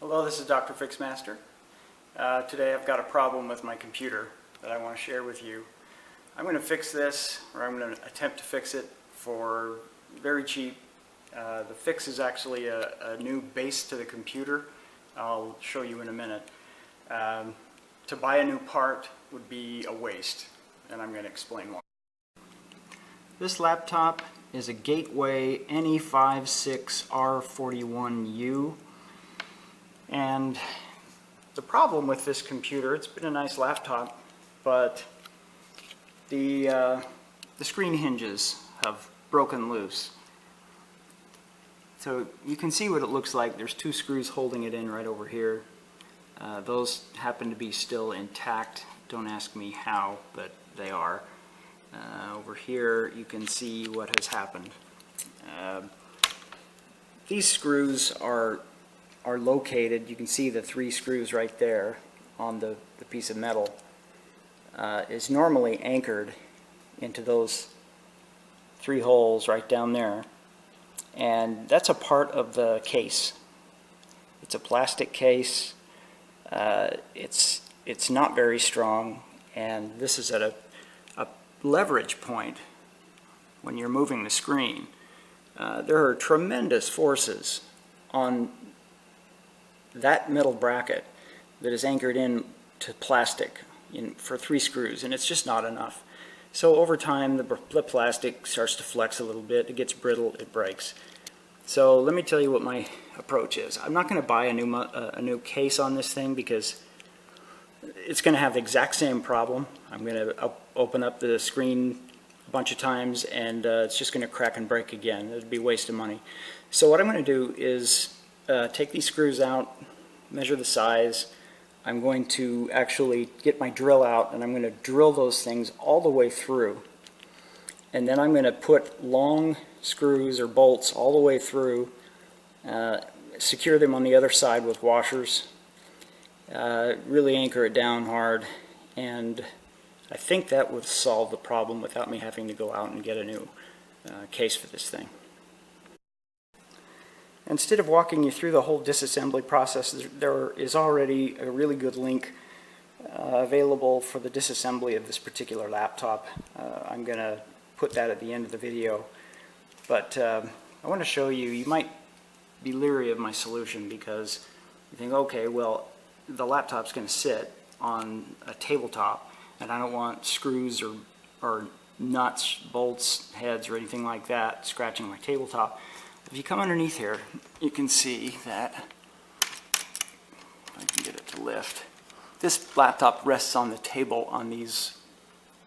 Hello, this is Dr. Fixmaster. Today I've got a problem with my computer that I want to share with you. I'm going to fix this, or I'm going to attempt to fix it for very cheap. The fix is actually a new base to the computer. I'll show you in a minute. To buy a new part would be a waste, and I'm going to explain why. This laptop is a Gateway NE56R41u. And the problem with this computer, it's been a nice laptop, but the screen hinges have broken loose. So you can see what it looks like. There's two screws holding it in right over here. Those happen to be still intact. Don't ask me how, but they are. Over here you can see what has happened. These screws are located, you can see the three screws right there on the piece of metal, is normally anchored into those three holes right down there, and that's a part of the case. It's a plastic case. It's not very strong, and this is at a leverage point when you're moving the screen. There are tremendous forces on that metal bracket that is anchored in to plastic for three screws, and it's just not enough. So over time the plastic starts to flex a little bit, it gets brittle, it breaks. So let me tell you what my approach is. I'm not going to buy a new case on this thing because it's going to have the exact same problem. I'm going to open up the screen a bunch of times and it's just going to crack and break again. It would be a waste of money. So what I'm going to do is take these screws out, measure the size. I'm going to actually get my drill out and I'm going to drill those things all the way through. And then I'm going to put long screws or bolts all the way through, secure them on the other side with washers, really anchor it down hard, and I think that would solve the problem without me having to go out and get a new case for this thing. Instead of walking you through the whole disassembly process, there is already a really good link available for the disassembly of this particular laptop. I'm going to put that at the end of the video. But I want to show you, you might be leery of my solution because you think, okay, well, the laptop's going to sit on a tabletop and I don't want screws or nuts, bolts, heads, or anything like that scratching my tabletop. If you come underneath here, you can see that, if I can get it to lift, this laptop rests on the table on these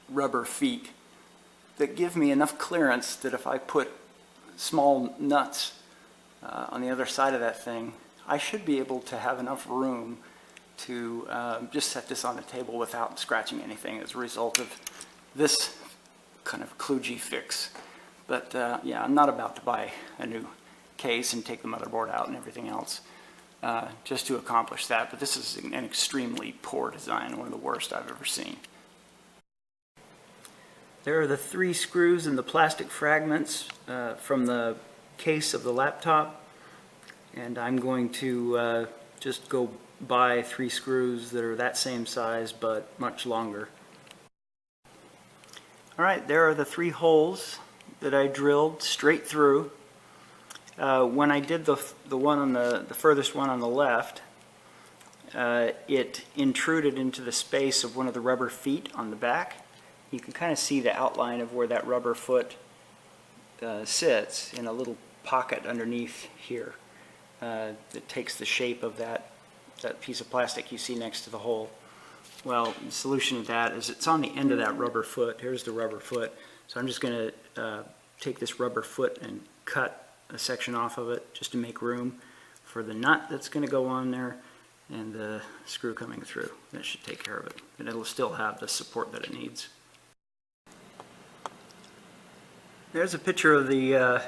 rubber feet that give me enough clearance that if I put small nuts on the other side of that thing, I should be able to have enough room to just set this on the table without scratching anything as a result of this kind of kludgy fix. But yeah, I'm not about to buy a new case and take the motherboard out and everything else just to accomplish that. But this is an extremely poor design, one of the worst I've ever seen. There are the three screws and the plastic fragments from the case of the laptop, and I'm going to just go buy three screws that are that same size but much longer. Alright, there are the three holes that I drilled straight through. When I did the one on the furthest one on the left, it intruded into the space of one of the rubber feet on the back. You can kind of see the outline of where that rubber foot sits in a little pocket underneath here that takes the shape of that piece of plastic you see next to the hole. Well, the solution to that is it's on the end of that rubber foot. Here's the rubber foot. So I'm just going to take this rubber foot and cut a section off of it just to make room for the nut that's going to go on there and the screw coming through. That should take care of it. And it'll still have the support that it needs. There's a picture of the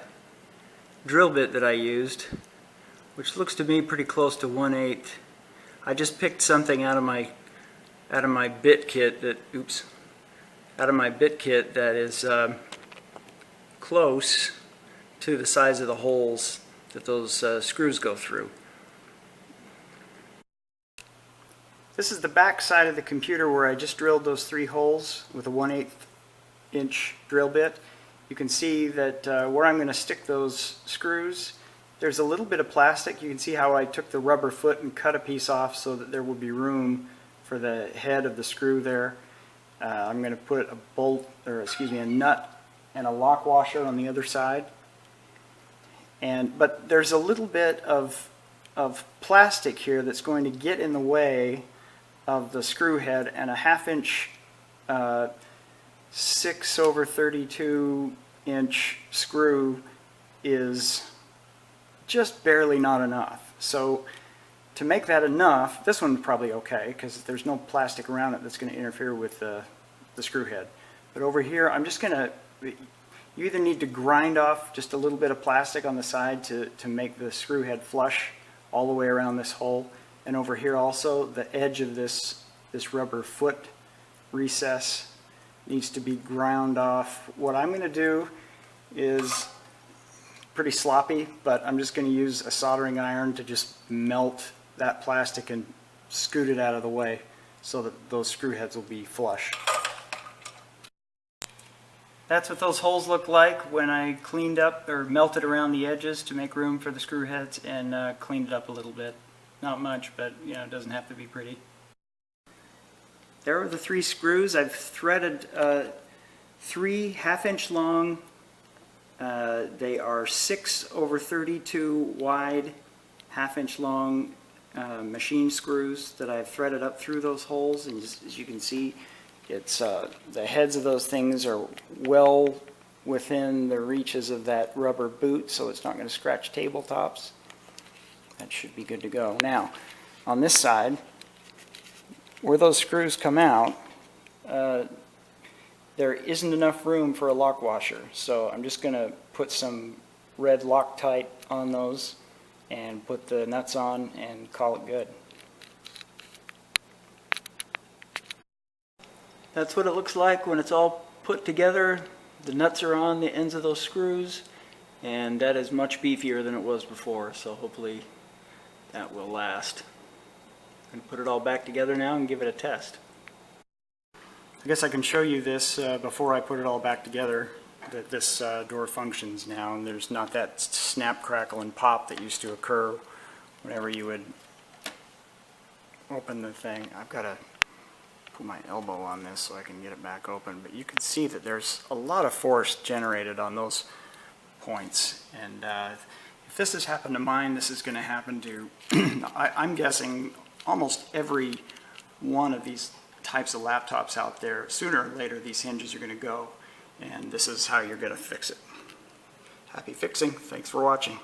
drill bit that I used, which looks to me pretty close to 1/8. I just picked something out of my bit kit that that is close to the size of the holes that those screws go through. This is the back side of the computer where I just drilled those 3 holes with a 1/8 inch drill bit. You can see that where I'm going to stick those screws, there's a little bit of plastic. You can see how I took the rubber foot and cut a piece off so that there will be room for the head of the screw there. I'm going to put a nut and a lock washer on the other side. But there's a little bit of plastic here that's going to get in the way of the screw head, and a 1/2 inch 6/32 inch screw is just barely not enough. So to make that enough, this one's probably okay because there's no plastic around it that's going to interfere with the screw head. But over here, I'm just going to, you either need to grind off just a little bit of plastic on the side to make the screw head flush all the way around this hole. And over here also, the edge of this rubber foot recess needs to be ground off. What I'm going to do is pretty sloppy, but I'm just going to use a soldering iron to just melt that plastic and scoot it out of the way so that those screw heads will be flush. That's what those holes look like when I cleaned up or melted around the edges to make room for the screw heads and cleaned it up a little bit. Not much, but you know, it doesn't have to be pretty. There are the 3 screws. I've threaded 3 1/2 inch long. They are 6/32 wide, 1/2 inch long machine screws that I've threaded up through those holes. And as you can see, it's the heads of those things are well within the reaches of that rubber boot, so it's not going to scratch tabletops. That should be good to go. Now, on this side, where those screws come out, there isn't enough room for a lock washer, so I'm just going to put some red Loctite on those and put the nuts on and call it good. That's what it looks like when it's all put together. The nuts are on the ends of those screws, and that is much beefier than it was before, so hopefully that will last. I'm going to put it all back together now and give it a test. I guess I can show you this before I put it all back together, that this door functions now, and there's not that snap, crackle, and pop that used to occur whenever you would open the thing. I've got to put my elbow on this so I can get it back open, but you can see that there's a lot of force generated on those points, and if this has happened to mine, this is going to happen to, I'm guessing, almost every one of these types of laptops out there. Sooner or later, these hinges are going to go, and this is how you're going to fix it. Happy fixing. Thanks for watching.